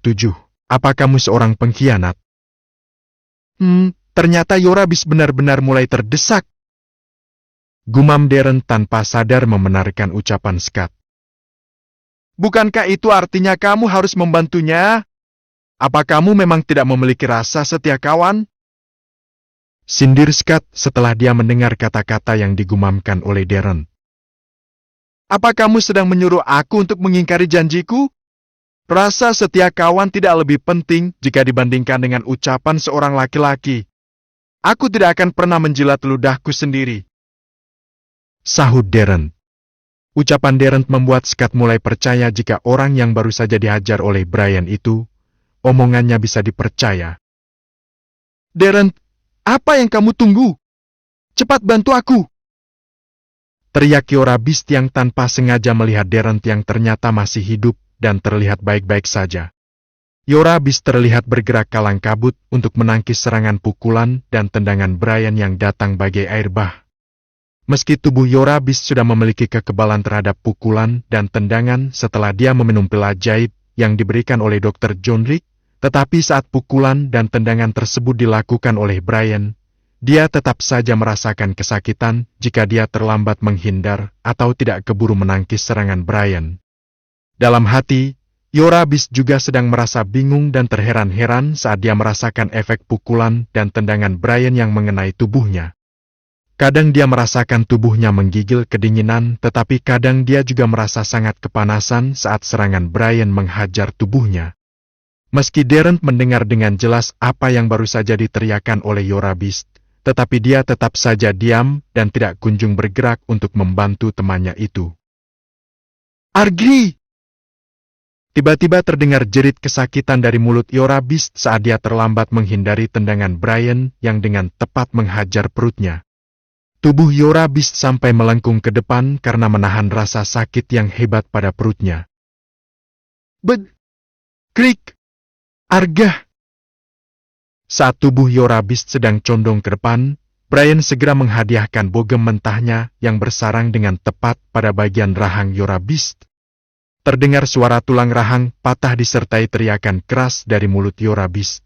setuju. Apa kamu seorang pengkhianat? Ternyata Yorabis benar-benar mulai terdesak. Gumam Darren tanpa sadar membenarkan ucapan Scott. Bukankah itu artinya kamu harus membantunya? Apa kamu memang tidak memiliki rasa setia kawan? Sindir Scott setelah dia mendengar kata-kata yang digumamkan oleh Darren. Apa kamu sedang menyuruh aku untuk mengingkari janjiku? Rasa setia kawan tidak lebih penting jika dibandingkan dengan ucapan seorang laki-laki. Aku tidak akan pernah menjilat ludahku sendiri. Sahut Darren. Ucapan Darren membuat Scott mulai percaya jika orang yang baru saja dihajar oleh Brian itu, omongannya bisa dipercaya. Darren, apa yang kamu tunggu? Cepat bantu aku! Teriak Yorabis yang tanpa sengaja melihat Darren yang ternyata masih hidup dan terlihat baik-baik saja. Yorabis terlihat bergerak kalang kabut untuk menangkis serangan pukulan dan tendangan Brian yang datang bagai air bah. Meski tubuh Yorabis sudah memiliki kekebalan terhadap pukulan dan tendangan setelah dia meminum pil ajaib yang diberikan oleh Dr. John Rick, tetapi saat pukulan dan tendangan tersebut dilakukan oleh Brian, dia tetap saja merasakan kesakitan jika dia terlambat menghindar atau tidak keburu menangkis serangan Brian. Dalam hati, Yorabis juga sedang merasa bingung dan terheran-heran saat dia merasakan efek pukulan dan tendangan Brian yang mengenai tubuhnya. Kadang dia merasakan tubuhnya menggigil kedinginan, tetapi kadang dia juga merasa sangat kepanasan saat serangan Brian menghajar tubuhnya. Meski Darren mendengar dengan jelas apa yang baru saja diteriakan oleh Yorabis, tetapi dia tetap saja diam dan tidak kunjung bergerak untuk membantu temannya itu. Argri! Tiba-tiba terdengar jerit kesakitan dari mulut Yorabis saat dia terlambat menghindari tendangan Brian yang dengan tepat menghajar perutnya. Tubuh Yorabis sampai melengkung ke depan karena menahan rasa sakit yang hebat pada perutnya. Krik! Argah! Saat tubuh Yorabis sedang condong ke depan, Brian segera menghadiahkan bogem mentahnya yang bersarang dengan tepat pada bagian rahang Yorabis. Terdengar suara tulang rahang patah disertai teriakan keras dari mulut Yorabis.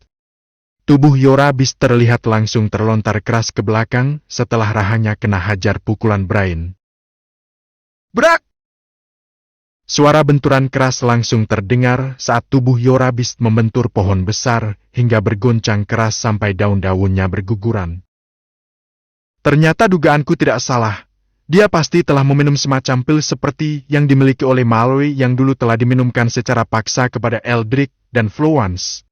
Tubuh Yorabis terlihat langsung terlontar keras ke belakang setelah rahangnya kena hajar pukulan Brian. Brak! Suara benturan keras langsung terdengar saat tubuh Yorabis membentur pohon besar hingga bergoncang keras sampai daun-daunnya berguguran. Ternyata dugaanku tidak salah. Dia pasti telah meminum semacam pil seperti yang dimiliki oleh Malloy yang dulu telah diminumkan secara paksa kepada Eldrick dan Flowance.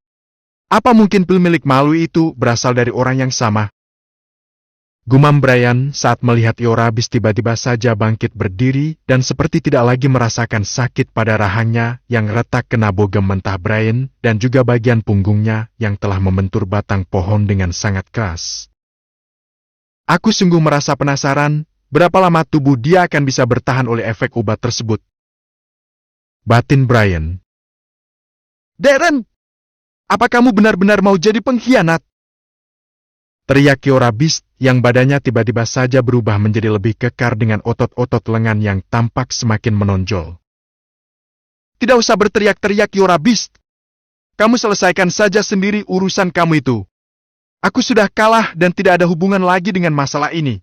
Apa mungkin pil milik Malloy itu berasal dari orang yang sama? Gumam Brian saat melihat Yorabis tiba-tiba saja bangkit berdiri dan seperti tidak lagi merasakan sakit pada rahangnya yang retak kena bogem mentah Brian dan juga bagian punggungnya yang telah membentur batang pohon dengan sangat keras. Aku sungguh merasa penasaran, berapa lama tubuh dia akan bisa bertahan oleh efek obat tersebut? Batin Brian. Darren! Apa kamu benar-benar mau jadi pengkhianat? Teriak Yorabis yang badannya tiba-tiba saja berubah menjadi lebih kekar dengan otot-otot lengan yang tampak semakin menonjol. Tidak usah berteriak-teriak Yorabis. Kamu selesaikan saja sendiri urusan kamu itu. Aku sudah kalah dan tidak ada hubungan lagi dengan masalah ini.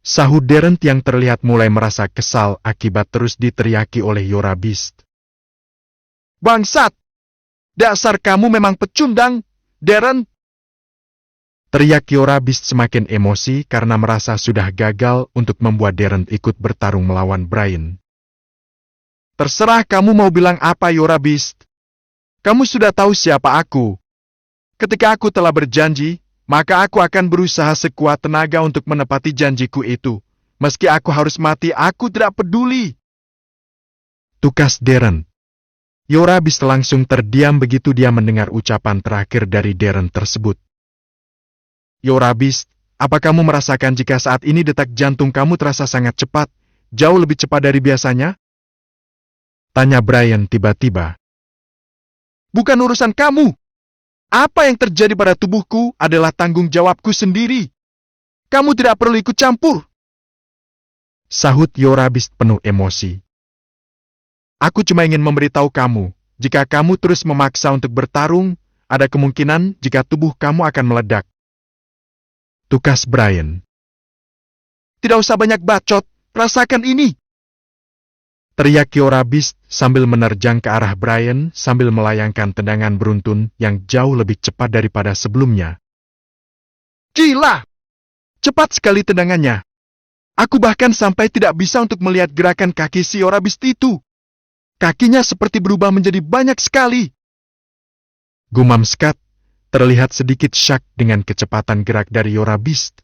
Sahut Darren yang terlihat mulai merasa kesal akibat terus diteriaki oleh Yorabis. Bangsat! Dasar kamu memang pecundang, Darren! Teriak Yorabis semakin emosi karena merasa sudah gagal untuk membuat Darren ikut bertarung melawan Brian. Terserah kamu mau bilang apa Yorabis. Kamu sudah tahu siapa aku. Ketika aku telah berjanji, maka aku akan berusaha sekuat tenaga untuk menepati janjiku itu. Meski aku harus mati, aku tidak peduli. Tukas Darren. Yorabis langsung terdiam begitu dia mendengar ucapan terakhir dari Darren tersebut. Yorabis, apa kamu merasakan jika saat ini detak jantung kamu terasa sangat cepat, jauh lebih cepat dari biasanya? Tanya Brian tiba-tiba. Bukan urusan kamu. Apa yang terjadi pada tubuhku adalah tanggung jawabku sendiri. Kamu tidak perlu ikut campur. Sahut Yorabis penuh emosi. Aku cuma ingin memberitahu kamu jika kamu terus memaksa untuk bertarung, ada kemungkinan jika tubuh kamu akan meledak. Tukas Brian. Tidak usah banyak bacot, rasakan ini. Teriak Yora Beast sambil menerjang ke arah Brian sambil melayangkan tendangan beruntun yang jauh lebih cepat daripada sebelumnya. Gila! Cepat sekali tendangannya. Aku bahkan sampai tidak bisa untuk melihat gerakan kaki si Yora Beast itu. Kakinya seperti berubah menjadi banyak sekali. Gumam Scott, terlihat sedikit syak dengan kecepatan gerak dari Yora Beast.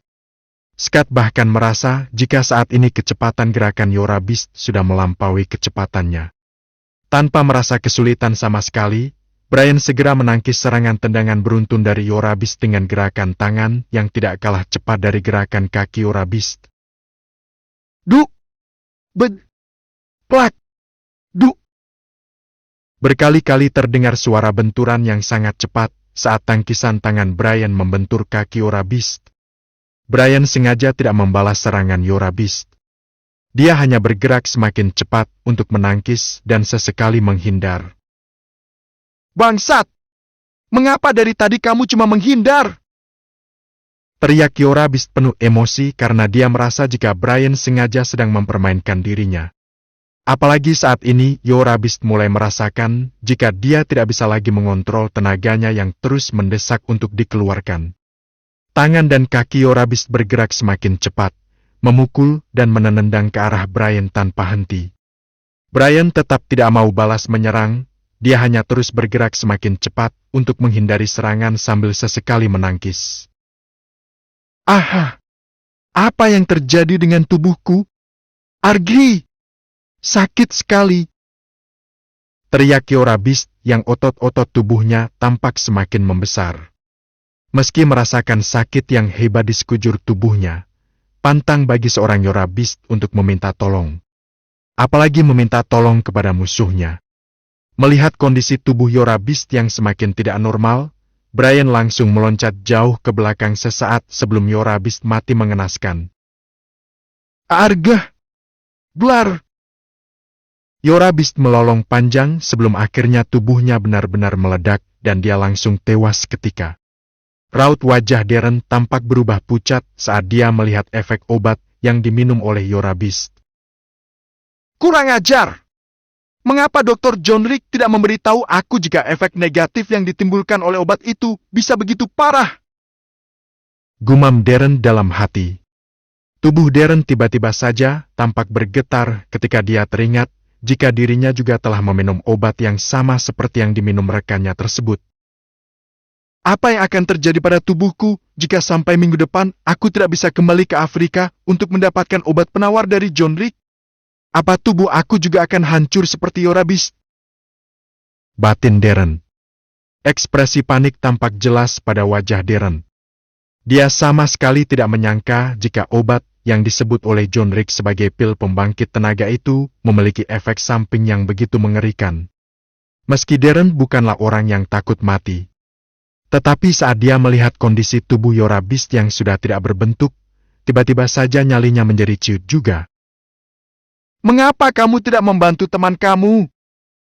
Scott bahkan merasa jika saat ini kecepatan gerakan Yora Beast sudah melampaui kecepatannya. Tanpa merasa kesulitan sama sekali, Brian segera menangkis serangan tendangan beruntun dari Yora Beast dengan gerakan tangan yang tidak kalah cepat dari gerakan kaki Yora Beast. Duk! Plak! Duk! Berkali-kali terdengar suara benturan yang sangat cepat saat tangkisan tangan Brian membentur kaki Yora Beast. Brian sengaja tidak membalas serangan Yora Beast. Dia hanya bergerak semakin cepat untuk menangkis dan sesekali menghindar. Bangsat! Mengapa dari tadi kamu cuma menghindar? Teriak Yora Beast penuh emosi karena dia merasa jika Brian sengaja sedang mempermainkan dirinya. Apalagi saat ini Yora Beast mulai merasakan jika dia tidak bisa lagi mengontrol tenaganya yang terus mendesak untuk dikeluarkan. Tangan dan kaki Yora Beast bergerak semakin cepat, memukul dan menendang ke arah Brian tanpa henti. Brian tetap tidak mau balas menyerang, dia hanya terus bergerak semakin cepat untuk menghindari serangan sambil sesekali menangkis. Aha! Apa yang terjadi dengan tubuhku? Argi! Sakit sekali! Teriak Yora Beast yang otot-otot tubuhnya tampak semakin membesar. Meski merasakan sakit yang hebat di sekujur tubuhnya, pantang bagi seorang Yora Beast untuk meminta tolong. Apalagi meminta tolong kepada musuhnya. Melihat kondisi tubuh Yora Beast yang semakin tidak normal, Brian langsung meloncat jauh ke belakang sesaat sebelum Yora Beast mati mengenaskan. Argah! Blar! Yora Beast melolong panjang sebelum akhirnya tubuhnya benar-benar meledak dan dia langsung tewas seketika. Raut wajah Darren tampak berubah pucat saat dia melihat efek obat yang diminum oleh Yora Beast. Kurang ajar! Mengapa Dr. John Rick tidak memberitahu aku jika efek negatif yang ditimbulkan oleh obat itu bisa begitu parah? Gumam Darren dalam hati. Tubuh Darren tiba-tiba saja tampak bergetar ketika dia teringat jika dirinya juga telah meminum obat yang sama seperti yang diminum rekannya tersebut. Apa yang akan terjadi pada tubuhku jika sampai minggu depan aku tidak bisa kembali ke Afrika untuk mendapatkan obat penawar dari John Rick? Apa tubuh aku juga akan hancur seperti Yora Beast? Batin Darren. Ekspresi panik tampak jelas pada wajah Darren. Dia sama sekali tidak menyangka jika obat yang disebut oleh John Rick sebagai pil pembangkit tenaga itu memiliki efek samping yang begitu mengerikan. Meski Darren bukanlah orang yang takut mati. Tetapi saat dia melihat kondisi tubuh Yora Beast yang sudah tidak berbentuk, tiba-tiba saja nyalinya menjadi ciut juga. Mengapa kamu tidak membantu teman kamu?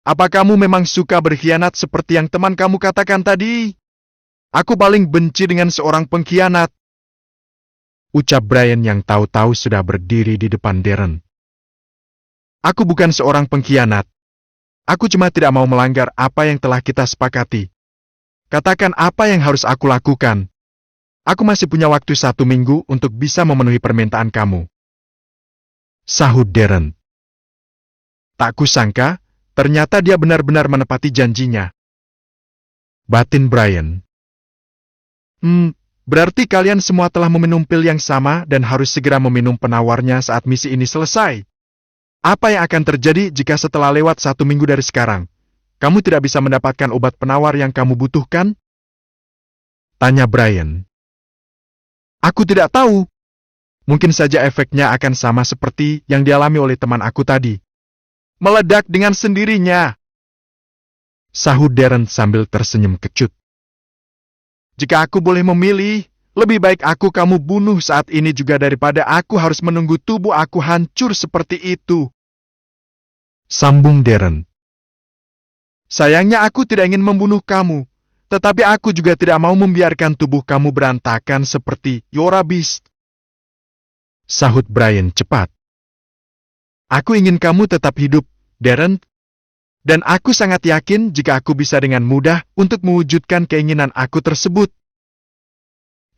Apa kamu memang suka berkhianat seperti yang teman kamu katakan tadi? Aku paling benci dengan seorang pengkhianat. Ucap Brian yang tahu-tahu sudah berdiri di depan Darren. Aku bukan seorang pengkhianat. Aku cuma tidak mau melanggar apa yang telah kita sepakati. Katakan apa yang harus aku lakukan. Aku masih punya waktu 1 minggu untuk bisa memenuhi permintaan kamu. Sahut Darren. Tak kusangka, ternyata dia benar-benar menepati janjinya. Batin Brian. Berarti kalian semua telah meminum pil yang sama dan harus segera meminum penawarnya saat misi ini selesai. Apa yang akan terjadi jika setelah lewat 1 minggu dari sekarang, kamu tidak bisa mendapatkan obat penawar yang kamu butuhkan? Tanya Brian. Aku tidak tahu. Mungkin saja efeknya akan sama seperti yang dialami oleh teman aku tadi. Meledak dengan sendirinya. Sahut Darren sambil tersenyum kecut. Jika aku boleh memilih, lebih baik kamu bunuh saat ini juga daripada aku harus menunggu tubuh aku hancur seperti itu. Sambung Darren. Sayangnya aku tidak ingin membunuh kamu, tetapi aku juga tidak mau membiarkan tubuh kamu berantakan seperti Yora Beast. Sahut Brian cepat. Aku ingin kamu tetap hidup, Darren. Dan aku sangat yakin jika aku bisa dengan mudah untuk mewujudkan keinginan aku tersebut.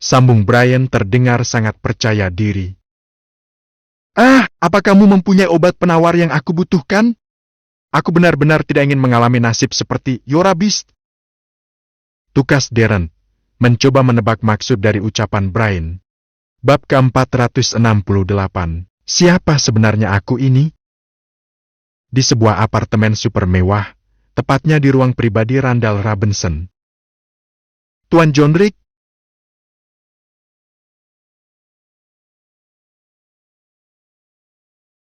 Sambung Brian terdengar sangat percaya diri. Apa kamu mempunyai obat penawar yang aku butuhkan? Aku benar-benar tidak ingin mengalami nasib seperti Yora Beast. Tukas Darren, mencoba menebak maksud dari ucapan Brian. Bab ke-468. Siapa sebenarnya aku ini? Di sebuah apartemen super mewah, tepatnya di ruang pribadi Randall Robinson. Tuan John Rick,